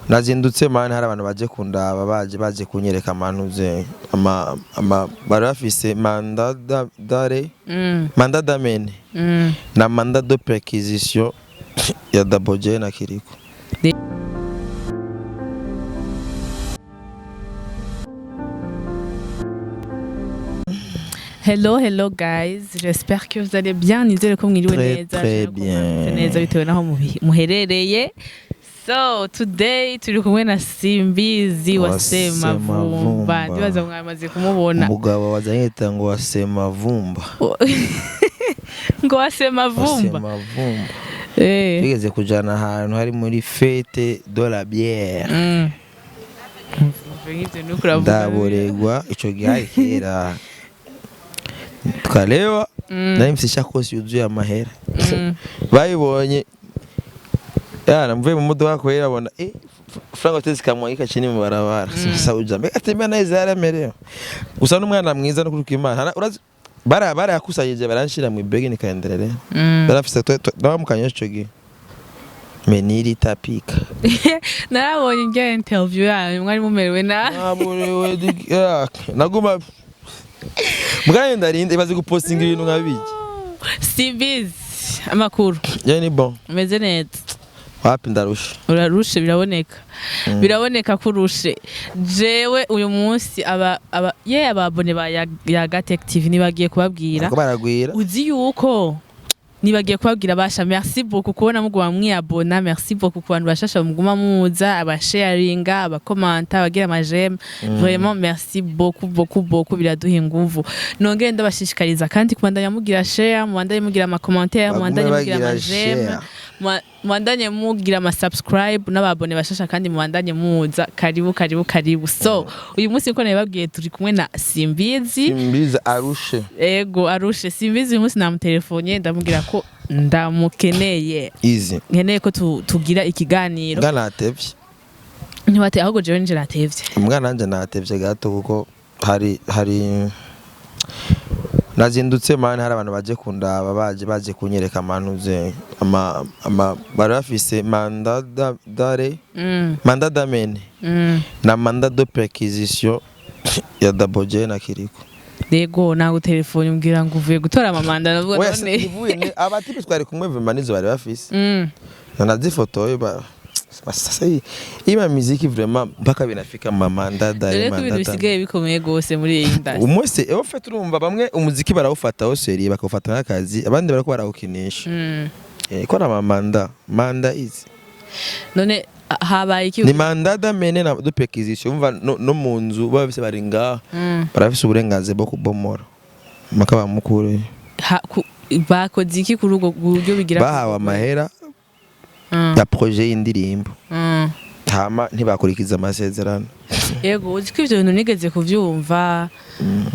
nazindutse mani hari abantu baje kundaba baje kunyereka amanuze barafise mandat mandat d'amene na mandat de perquisition ya BOUBLE JAY na KIRIKOU. Hello guys, j'espère que vous allez bien. Nizere ko mwiriwe neza. Très bien. Neza bitewe naho muherereye. So today turi kumwe na Simbizi wa Semavumba. Ndibaza mwamaze kumubona. Umugabo wazanyita ngo Semavumba. Ngo wa Semavumba. Tugeze kujana ahantu hari muri fete de la bière. Ndaboregwa ico gihe kera. Tukalewa nari mfise ishakoshi yuzuye amahera bayibonye yana mvuye mu modoka ko yarabona franga tezi kamwika chini mu barabara sasa uja mbega tembea na izara mereo gusa n'umwana mwiza no kuruka Imana bara yakusanyije baranshira mu bege nikaendelea barafise ndamukanye ico gihe meniri tapika narabonye nge interview yanyu mwari mumerewe naburewe naguma Muganye ndarinde ibaze gupostinga ibintu nkabiki. Simbizi amakuru. Yani bon. Umeze neza. Wapi ndarusha. Urarushe biraboneka. Biraboneka kurushe. Jewe uyu munsi ababone ba ya Gatech TV nibagiye kubabwira. Baragwira. Uzi yuko nibagiye kubabwira basha merci beaucoup kubona mugwa mwiyabona, merci beaucoup kubantu bashasha muguma muza abasharinga abakomanta abagira amajeme vraiment merci beaucoup biraduha inguvu nongere ndabashishikariza kandi kubandanya mugira share mubandanye mugira ama commentaire mubandanye mugira amajeme mubandanye mugira ama subscribe n'ababone bashasha kandi mubandanye muza karibu so uyu munsi niko nababwiye turi kumwe na Simbizi arushe ego arushe Simbizi uyu munsi namutelefone ndamubwira ko ndamukeneye easy nkeneye ko tugira ikiganiro ngana atevye ntiwate ahubwo jewe nje natevye umwana nanje natevye gato kuko hari nazindutse mani hari abantu baje kundaba baje kunyereka amanuze barafise mandat d'amene na mandat de perquisition ya BOUBLE JAY na KIRIKOU. Yego nago telefone mbwira ngo uvuye gutora amamanda navuga none ivuye abatipi twari kumwe vemanizo bari bafise nanazifotoye sasa ima muziki vraiment mpaka binafika mamanda dare mandat bisigaye bikomeye gose muri iyi ndasi umwese fait urumva bamwe umuziki barawufata hose bakawufata nk'akazi abandi barako barawukinisha ko na manda izi none habaye iki ni mandat d'amene na de perquisition umva no munzu babise bari ngaha barafise uburenganzira bwo kubomora makaba mukuru bakoze iki kuri ubwo buryo bigira bahawe amahera ya projet y'indirimbo hama ntibakurikiza amasezerano yego uziko ivyo bintu nigeze kuvyumva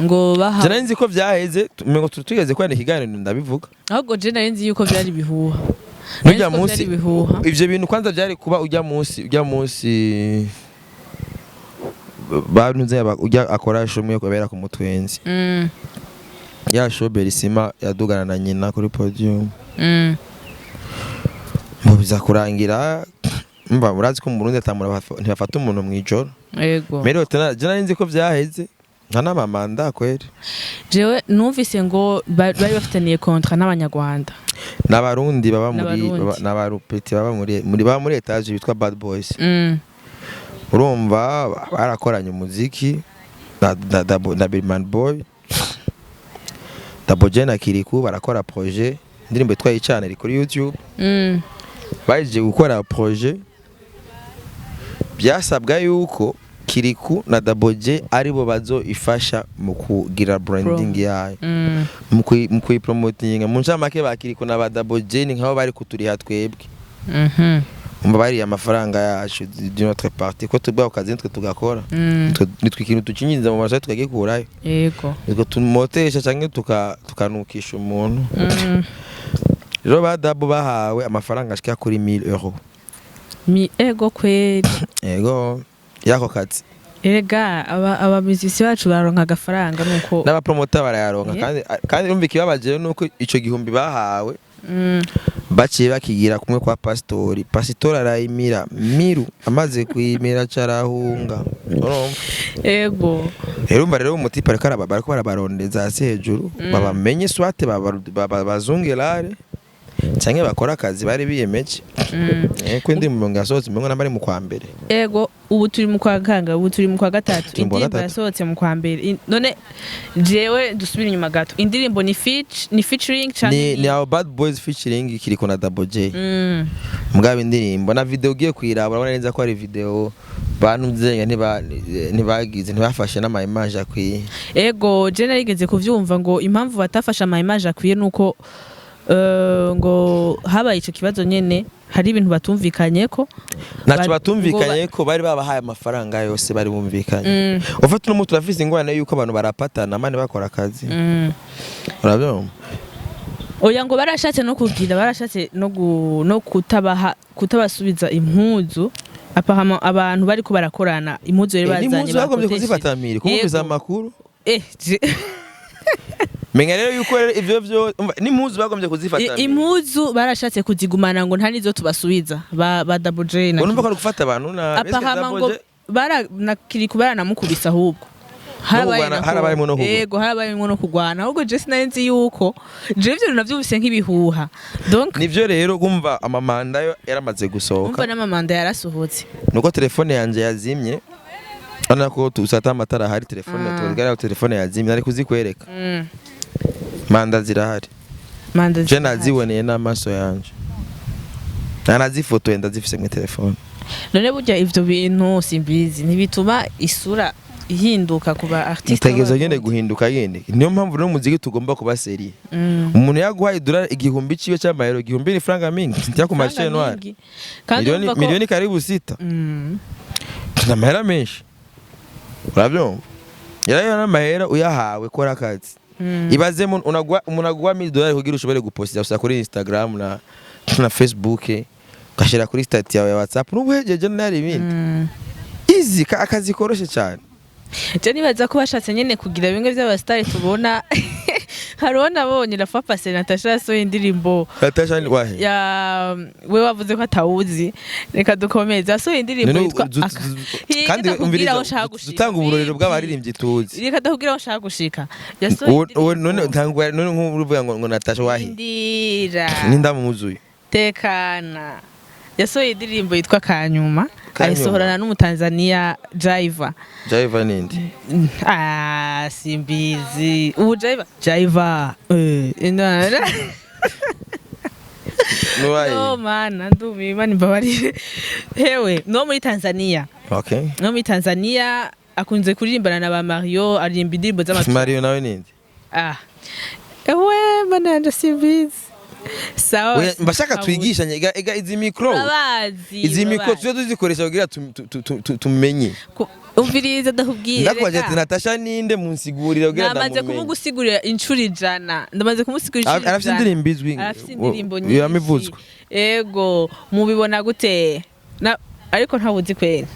ngo baha je nzi ko vyaheze ngo tugeze kwandika ikiganiro ndabivuga ahubwo je nzi yuko vyari bihuha ujya munsi ivyo bintu kwanza byari kuba ujya munsi bantuze ujya akora shomwe kubera ku mutwenzi ya shoberi sima yadugana na nyina kuri podium mubiza kurangira mva murazi ko mu Burundi atamura ntibafata umuntu mwijoro yego mere je nzi ko vyaheze nta namamanda kweri jewe numvise ngo bari bafitaniye contrat n'abanyarwanda n'abarundi baba muri n'abarupeti baba muri etage bitwa Bad Boys urumva barakoranye umuziki na Birman Boy BOUBLE JAY na KIRIKOU barakora projet indirimbo itwaye cyane iri kuri YouTube baje gukora projet byasabwa yuko KIRIKOU na BOUBLE JAY aribo bazo ifasha mu kugira branding yayo mu kuyipromotinga mu ncamake ba KIRIKOU na ba BOUBLE JAY ni nk'aho bari kuturiha twebwe umva bari amafaranga yacu d'une partie ko tubwa akazi twe tugakora nitwe ikintu tukinyinza mu masaha tukagikurayo yego nitwe tumotesha cyangwa tukanukisha umuntu rero ba dabo bahawe amafaranga ashika kuri 1000 euros ego kweli ego yako kazi ega aba musicians bacu baronka agafaranga nuko n'aba promoter barayaronka kandi urumva ikibabaje nuko ico gihumbi bahawe baciye bakigira kumwe kwa pastori arayimira miru amaze kuyimira carahunga urumva ego urumva rero umutipe bariko barabarondeza hasi hejuru babamenye swate babazungelare canke bakora akazi bari biyemeje ko indirimbo ngasohotse mbengo nambari mu kwa mbere ego ubu turi mu kwa kanga ubu turi mu kwa gatatu indirimbo yasohotse mu kwa mbere none jewe dusubira inyuma gato indirimbo ni featuring canke ni our bad boys featuring Kiriko na Double J mugabo indirimbo na video ugiye kwiraba urabona neza ko ari video bantu nzenga ntibafashe n'ama image akwiye ego je narigeze kuvyumva ngo impamvu batafashe ama image akwiye nuko ngo habaye ico kibazo nyene hari ibintu batumvikanye ko naco batumvikanye ko bari babahaye amafaranga yose bari bumvikanye ufite n'umutu rafise ingwana yuko abantu barapatana mane bakora akazi urabyumva oya ngo barashatse no kugira barashatse no kutabasubiza impuzu apahama abantu bariko barakorana impuzu rero bazanye impuzu bagombye kuzifatamira kumviza amakuru Menga rero yuko ivyo vyo n'impuzu bagombye kuzifatana impuzu barashatse kuzigumana ngo nta nizo tubasubiza ba Double J na urumva ko gufata abantu na ngo na Kirikou baranamukubisa ahubwo harabayemo no kugwana yego harabayemo no kugwana ahubwo je sinarinzi yuko je ivyo navyubise nk'ibihuha donc nivyo rero gumva amamanda yo yaramaze gusohoka umva n'amamanda yarasohotse nuko telefone yanje yazimye ana ko tusata amatara hari telefone tubigara telefone yazimye ari kuzikwereka manda zirahari je naziboneye n'amaso yanje nanazifotoye ndazifise mu telefone none burya ivyo bintu simbizi ntibituma isura ihinduka kuba artiste itegezo gende guhinduka yende niyo mpamvu no muziki tugomba kuba serie umuntu yaguhaye $1000 ciwe cy'amayero 1000 ni franga mingi ntya ku marché noir milioni karibu 6 n'amahera menshi urabyumva yarayo n'amahera uyahawe kora akazi ibaze umuntu agwa $1000 kugira ushobore guposita gusa kuri Instagram na Facebook ukashira kuri status yawe ya WhatsApp n'ubuhejeje n'ari ibindi easy akazi koroshe cyane je nibaza ko bashatse nyene kugira bimwe by'abastari tubona hariho nabonye Rafa Pase Natasha yasohoye indirimbo Natasha ni wahe ya we wavuze ko atawuzi reka dukomeze yasohoye indirimbo yitwa kandi umviriza dutanga uburorero bw'abaririmbyi tuzi reka ndakubwira aho ushaka gushika yasohoye none ntangwa none nk'uruvuga ngo Natasha wahe ndira ninda muzuye tekana yasohoye indirimbo yitwa Kanyuma ayisohorana n'umutanzania Jaiva nindi simbizi ubu Jaiva no mana ndumva nimbabarire hewe no muri Tanzania okay no muri Tanzania akunze kuririmbana na ba Mario aririmba indirimbo z'amatwi Mario nawe nindi ewe mana simbizi sawa mbashaka twigishanye ega izi micro tuzo tuzikoresha kugira tumenye umviriza ndakubwira ndakwaje ati Natasha ninde munsigurira kugira ndamumenye namaze kumugusigurira incuro 100 ndamaze kumusigurira incuro 100 arafite indirimbo izwi yamivuzwe ego mubibona gute ariko ntabuzi kwera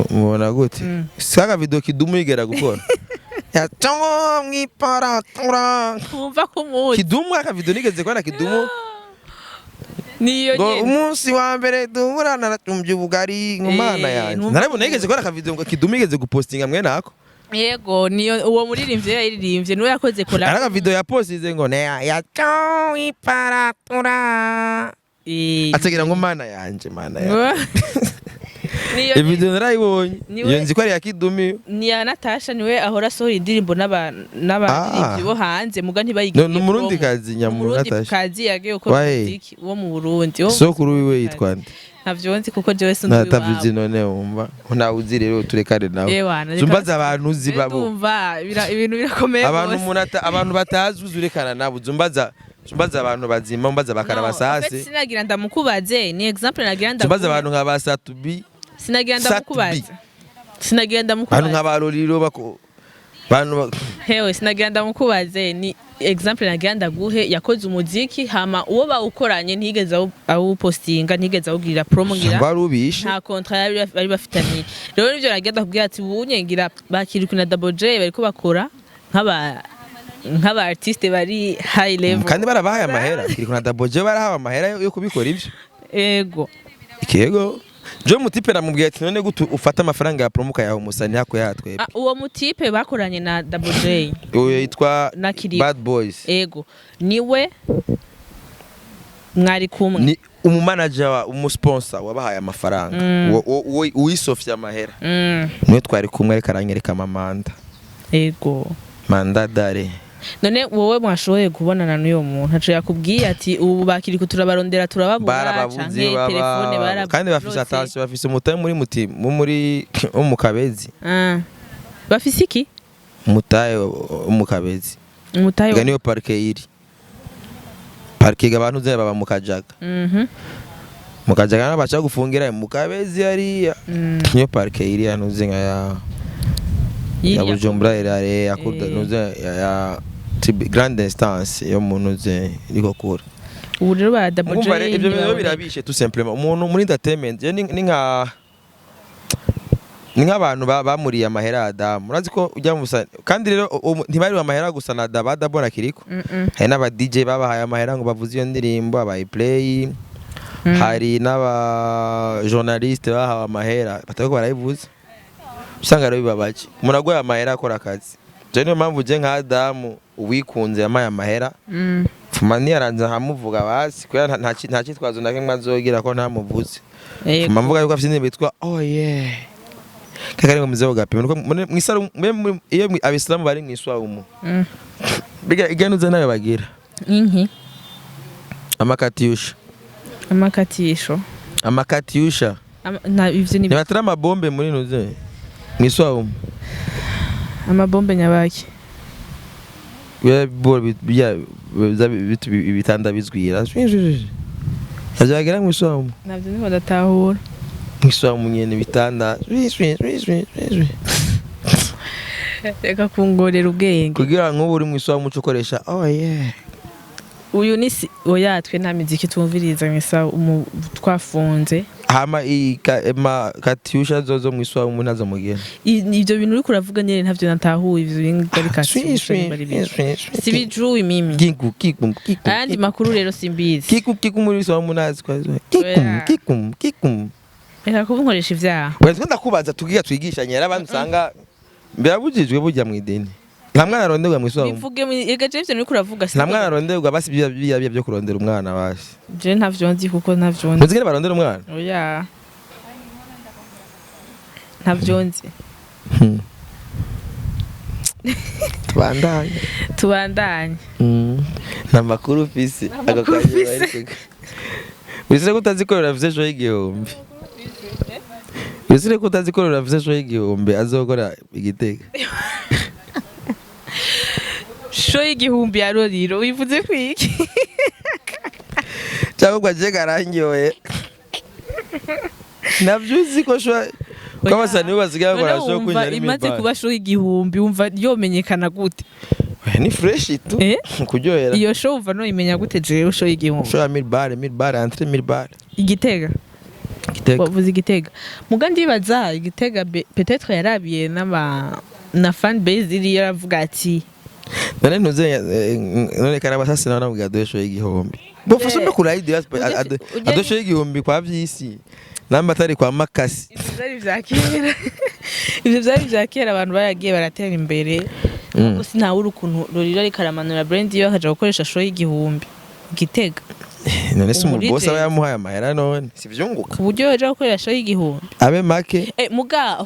mubona gute saka video kidumu yigera gukora ya tongo mwiparatura kumva kumuzi kidumu aka video nigeze kwana kidumu niyo nyene umunsi wa mbere duhurana natumvye ubugari ngumana yanje narabona nigeze kwana aka video ngo kidumu yigeze gupostinga mwe nako yego niyo uwo muririmbye yaririmbye no yakoze kora aka video ya postize ngo ne ya tongo mwiparatura ategera ngumana yanje mana ya Evident narayibonye iyo nzi ko ari yakidumi ni ya Natasha niwe ahora sohora indirimbo n'abaririmbyi bo hanze muga ntibayigiye no murundi kazi nyamuru Natasha kazi yagiye uko muziki wo mu Burundi sokuru wiwe yitwa nde ntavyonzi kuko jewe sinzi natavuze none wumva ntawuzi rero turekare nawe zumbaza abantu uzibabo zumva ibintu birakomeye abantu batazi uzurekana nabo zumbaza abantu bazima mbaza bakara basase sinagira ndamukubaze ni example nagira zumbaza abantu nka basatubi sinagira ndamukubaze abantu nk'abaroriro bako bantu hewe sinagira ndamukubaze ni example nagira ndaguhe yakoze umuziki hama uwo bawukoranye ntigeze awupostinga ntigeze awugirira promo ngira nta contrat bari bafitanye rero nivyo nagira ndakubwira ati bunyengira bakirikuna Double J bariko bakora nk'aba nk'aba artiste bari high level kandi barabahaye amahera Kiriko na Double J barahawe amahera yo kubikora ivyo ego ikego jo mutipe namubwiye ati none gutu ufata amafaranga ya promo yawe umusani hako yatwebe uwo mutipe bakoranye na Double J uyo yitwa na Kiriko Bad Boys ego niwe mwari kumwe ni umumanager wa umusponsor wabahaye amafaranga uwisofya amahera niwe twari kumwe ariko aranyereka amamanda ego Mandat dare none wowe mwashoboye kubonana n'uyo muntu aco yakubwiye ati ubu bakiri kuturabarondera turababura canke telefone bara kandi bafise attention bafise umutaye muri mu Kabezi bafise iki umutaye mu Kabezi umutaye ganiyo parke iri parke abantu ze baba mu Kajaga mu Kajaga n'abacha gufungira mu Kabezi hariya niyo parke iri yanuze nka ya Bujumbura irare yakuda nuze ya grande instance yo munuze liko kura ubu rero ba Double J ibyo bintu birabishe tout simplement umuntu muri entertainment ni nk'abantu bamuriye amahera Adam murazi ko ujya mu kandi rero ntibari amahera gusa na Double na Kiriko hari n'aba DJ babahaye amahera ngo bavuze iyo ndirimbo abayi play hari n'aba journaliste bahawe amahera batako barayivuze usanga rero bibabaje umuntu agoye amahera akora akazi je niyo mpamvu je nka Adam uwikunze yamaye amahera fumani yaranza hamuvuga basi ko nta cyitwazo na kimwe azogira ko ntamuvuze mvuga yuko afite indirimbo yitwa oh yeah kakari ngo muzeho gape mwisara iyo abisilamu bari mwiswaumu biga iganuze nayo bagira inki amakatyusha na ivyo ni batara amabombe muri nuze mwiswaumu amabombe nyabaki bitanda bizwira azagira mwiswaumu navyo niho datahura mwiswaumu nyene bitanda reka kungorera ubwenge kugira ngo uri mwiswaumu ukoresha oh yeah uyu ni oyatwe nta miziki tumviriza ngisa twafunze hama katyusha zozo mwiswaumu nazo mugena ivyo bintu uri kuravuga nyene ntavyo natahuye ivyo bintu bari katyusha sibijui mimi kiku andi makuru rero simbizi kiku muri mwiswaumu nazi kwa kiku reka kubunkoresha ivyaha wese ndakubaza tugiga twigishanye y'abantu sanga mbirabujijwe burya mu ideni nta mwana aronderwa mwiswaumu bivuge ega je ivyo uri kuravuga nta mwana aronderwa basi byo kurondera umwana basi je ntavyo nzi kuko ntavyo nzi muzigere barondera umwana oya ntavyo nzi tubandanye nta makuru ufise wisire ko utazikorera vise ejo y'igihumbi wisire ko utazikorera vise ejo y'igihumbi azokora Igitega sho y'igihumbi ya Roriro wivuze kwiki cyangwa kwa je garangiyoye navyuzi ko sho kwabasani basigaye bakora sho kunyara imaze kuba sho y'igihumbi umva yomenyekana gute ni fresh itu kuryohera iyo sho uva no imenya gute je sho y'igihumbi sho ya 1000 bar entre 1000 bar Igitega wavuze Igitega muga ndibaza Igitega peut-être yarabiye na fan base iri yaravuga ati none nuze none karabasasi na navuga dosho y'igihumbi bofasha no kuri Diaspora adosho y'igihumbi kwa vyisi namba atari kwa makasi ivyo vyari vyakera abantu bayagiye baratera imbere kuko sinawe urukuntu Roriro ari karamanura brand yo akaja gukoresha sho y'igihumbi Igitega none se umubosa yamuhaye amahera none sivyunguka uburyo yaje gukoresha sho y'igihumbi abe make muga en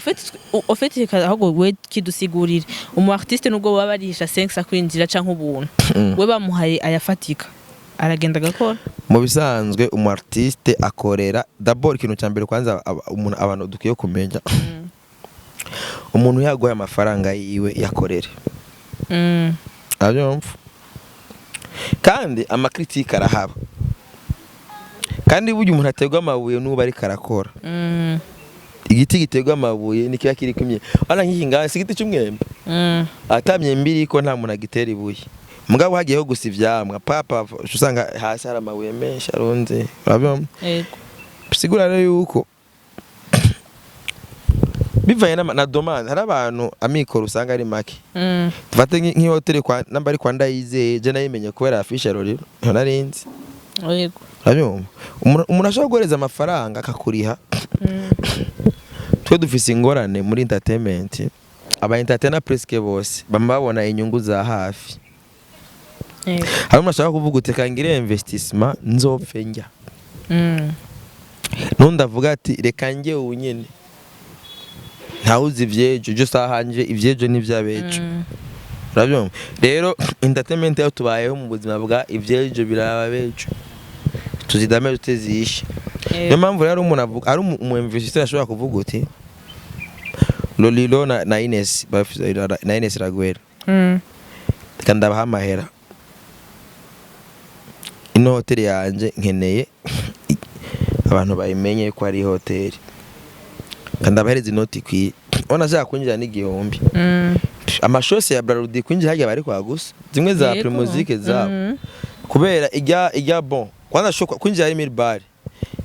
fait ahubwo we kidusigurire umu artiste nubwo baba barisha 5 kwinjira canke ubuntu we bamuhaye ayafatika aragenda gakora mu bisanzwe umu artiste akorera d'abord ikintu cyambere kwanza umuntu abantu dukiye kumenya umuntu yagoye amafaranga yiwe yakorere abyumva kandi amakritika arahaba kandi burya umuntu ategwa amabuye n'uba ari karakora igiti gitegwa amabuye nikiba kiri kumye ana nk'iki ngaha sigiti cy'umwembe atamye mbiri ko nta muntu agitera ibuye mugabo hagiyeho gusa ivyamwa papa usanga hasi hari amabuye menshi aronze urabona yego sigura rero yuko bivaye na domande hari abantu amikoro usanga ari make dufate nk'ihoteli kwa namba ari kwa Ndayizeye je nayimenye kubera afisha rero narinzi yego urabyo umuntu ashobora guhereza amafaranga akakuriha twe dufise ingorane muri entertainment aba entertainer presque bose babona inyungu za hafi hari umuntu ashaka kuvuga uteka ngire investissement nzopfe njya nundavuga ati reka njye unyene ntawuzi ivyejo just ahanje ivyejo n'ivyabejo urabyo rero entertainment yo tubayeho mu buzima bwa ivyejo biraba bejo tuzidame tutezishe niyo mpamvu rero umuntu avuga ari umu investisseur ashobora kuvuga uti Lolilo na Ines na Ines Ragwera kandi abaha amahera ino hoteli yanje nkeneye abantu bayimenye ko ari hoteli kandi abahereza inoti kwi ona za kwinjira n'igihumbi amashose ya Brarudi kwinjira hajya bari kwa gusa zimwe za Primusique zabo kubera ijya bon kwanza shoko kwinjira ari milbar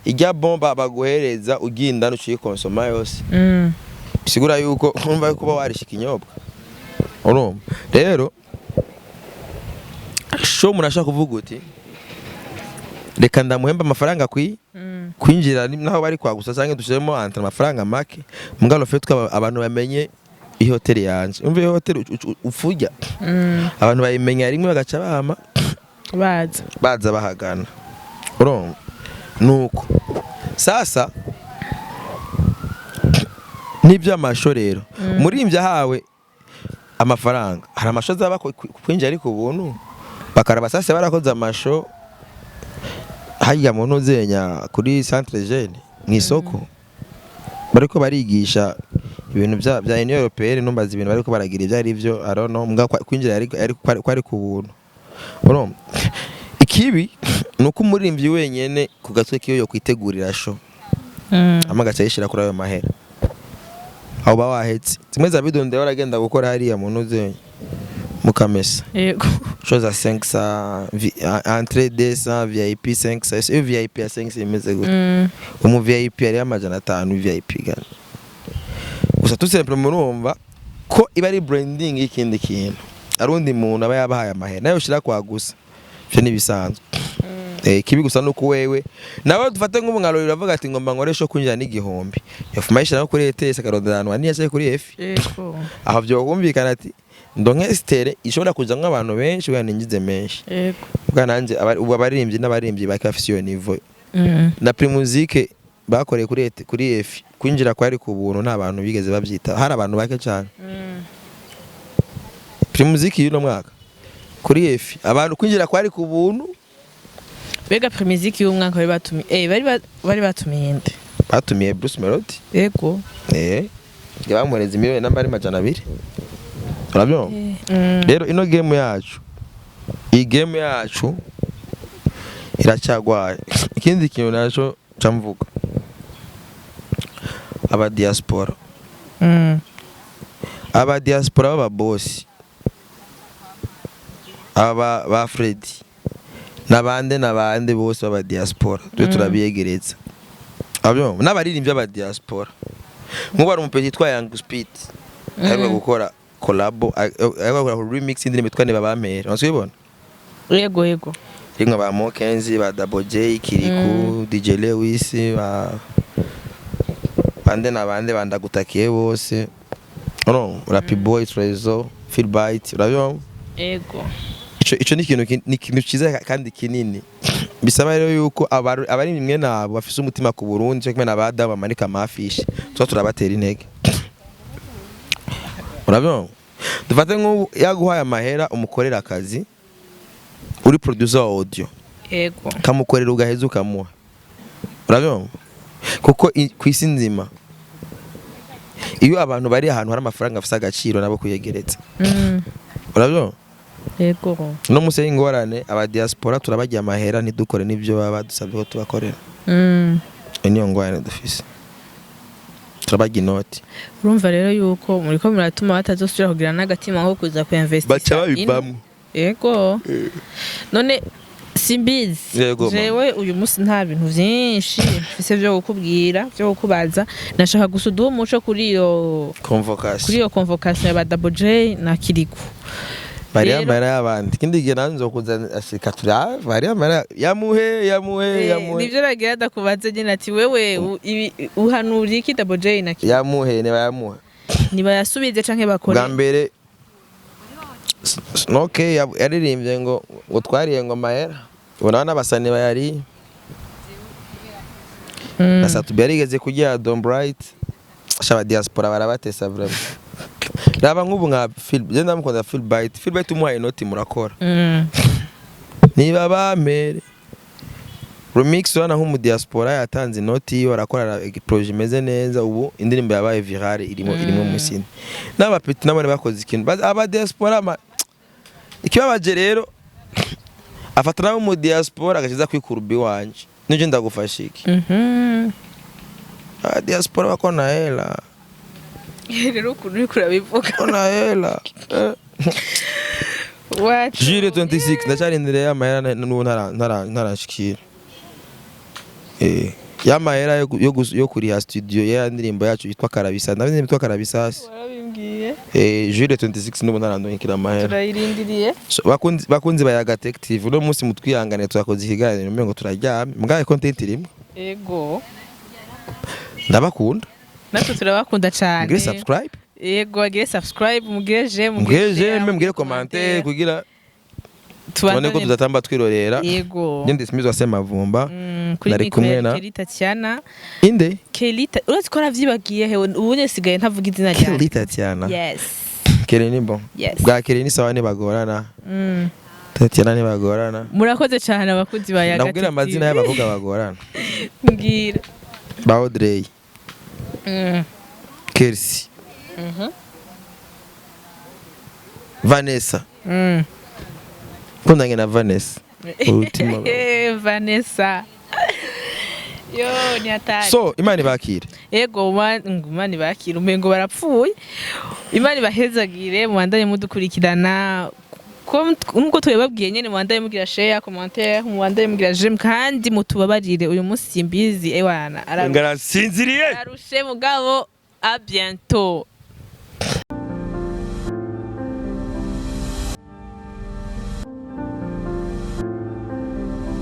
ijya bon baguhereza uginda n'uciye konsoma yose sigura yuko umva yuko warishika inyobwa urumva rero sho murashaka kuvuga uti reka ndamuhemba amafaranga kwinjira naho bari kwa gusa sange dushiremo entre amafaranga make mugalo fetwa abantu bamenye ihoteli yanje umva iyo hoteli ufujya abantu bayimenya rimwe bagaca bahama baza bahagana urumva nuko sasa nibyo amasho rero murimbya hawe amafaranga hari amasho zaba kwinjira ari ku buntu bakaraba sasa barakoze amasho hajya mu ntuzenya kuri centre jeune mwisoko bariko barigisha ibintu bya Union Européenne numbaza ibintu bariko baragira ibyo ari byo arono mbwa kwinjira ari ku buntu urumva ikibi nuko umurimbyi wenyene ku gatwe kiyo yo kwitegurira sho amagaca yishira kuri ayo mahera aho bawahetse zimwe za bidonde baragenda gukora hariya mu ntuzenya mukamesa yego chose à 500 entrée 200 VIP 500 et VIP à 500 imeze gute umu VIP ari amajana 5 VIP gana gusa tout simplement urumva ko iba ari branding y'ikindi kintu arundi muntu aba yabahaye amahera nayo shira kwa gusa byo nibisanzwe kibi gusa nuko wewe nawe dufate nk'umwalo uravuga ati ngomba nkoresho kunjira n'igihumbi yafumayisha no kuri ETS akaronderana wani yaje kuri F aho byo kumvikana ati ndonke stere ishobora kuza nk'abantu benshi baningize menshi yego bwa nanje abaririmbyi n'abaririmbyi bakafisiyo niveau na Primusique bakoreye kuri F kwinjira kwari ku buntu nta bantu bigeze babyita hari abantu bake cyane Primusique y'uno mwaka kuri F abantu kwinjira kwari ku buntu bega Primusique y'umwaka bari batumiye inde batumiye Bruce Melody yego yabamwereza miliyoni namba ari 200 urabyo rero ino game yacu iyi game yacu iracyagwaye ikindi kintu naco camvuga aba diaspora baba boss aba ba Freddy nabande bose baba diaspora twe turabiyegereza abyo n'abaririmbyi aba diaspora nk'ubara umupeti twa Young Speed ariko gukora collabo remix indirimbo twane babampera wasubibona yego inga ba Mokenzi ba Double J Kirikou DJ Lewis bande bandagutakiye bose no Rap Boy Trezo Feel Bite urabyo yego ico ni ikintu ciza kandi kinini bisaba rero yuko abari nimwe nabo bafise umutima ku Burundi cyo kimwe nabada bamanika amafishi tuba turabatera intege urabyo dufate nko yaguhaye amahera umukorera akazi uri producer wa audio yego kamukorera ugaheza ukamuha urabyo kuko kwisi nzima iyo abantu bari ahantu hari amafaranga afise agaciro nabo kuyegereza urabyo yego no museye ingorane aba diaspora turabagiye amahera ntidukore nibyo baba dusabye ko tubakorera niyo ngorane dufise turabagiye inoti urumva rero yuko muri ko muratuma batazosubira kugira n'agatima ko kuza ku invest baca babibamwe yego none Simbizi jewe uyu munsi nta bintu vyinshi mfise vyo gukubwira vyo kukubaza nashaka gusuduha umuco kuri iyo convocation ya Double J na Kirikou Maria y'abandi kindi gihe nanzo kuza ashika tura Maria yamuhe nivyo ragira ndakubaze nyine ati wewe uhanuriye iki Double J na Kirikou yamuhe niba yasubize canke bakore bwa mbere okay yaririmbye ngo twariye ngo mahera urabona abasani bayari asa tubyarigeze kugira Don Bright shaba Diaspora barabatesa vraiment raba nk'ubu nka film je ndamukunda Philbite umuhaye inoti murakora niba bamere remix wana nk'umu Diaspora yatanze inoti yo arakora project imeze neza ubu indirimbo yabaye viral irimo musini n'abapeti nabone bakoze ikintu aba Diaspora ikibabaje rero afatana mu Diaspora agashiza kwikurubi wanje nije ndagufasha iki Diaspora bakona hela rero ukuntu kurabivuga kona hela what July 26 ndacarindire ya mahera n'ubu ntarashikira ya mahera yo kuriha studio ya ndirimbo yacu yitwa Karabisa ndabizi yitwa Karabisasi warabimbwiye July 26 n'ubu ntarandongera amahera turayirindiriye bakunzi baya detective no munsi mutwihangane twakoze ikiganiro mbe ngo turaryame mgaye content irimo ego ndabakunda natwe turabakunda cyane mugire subscribe ego agire subscribe mugire mugire commentaire kugira tubone ko tudatamba twirorera yego nyindi simizwa semavumba nari kumwe na Kelita inde Kelita uretse ko ravyibagiye he ubunye sigaye ntavuga izina ryawe Kelita Tiana yes Kelini bon bwa Kelini sawa ni bagorana Tatiana ni bagorana murakoze cyane abakunzi ba yaga ndabwira amazina y'abavuga bagorana ngira Baudrey Kersi Vanessa Kundanye na Vanessa ultima Vanessa yo ni atari so imani bakire ego imani bakire umengo barapfuye imani bahezagire mwandanye mudukurikirana nkuko twebabwiye nyene mwandanye mugira share commentaire mwandanye mugira j'aime kandi mutubabarire uyu munsi Simbizi ewana ngarasinziriye arushe mugabo a bientôt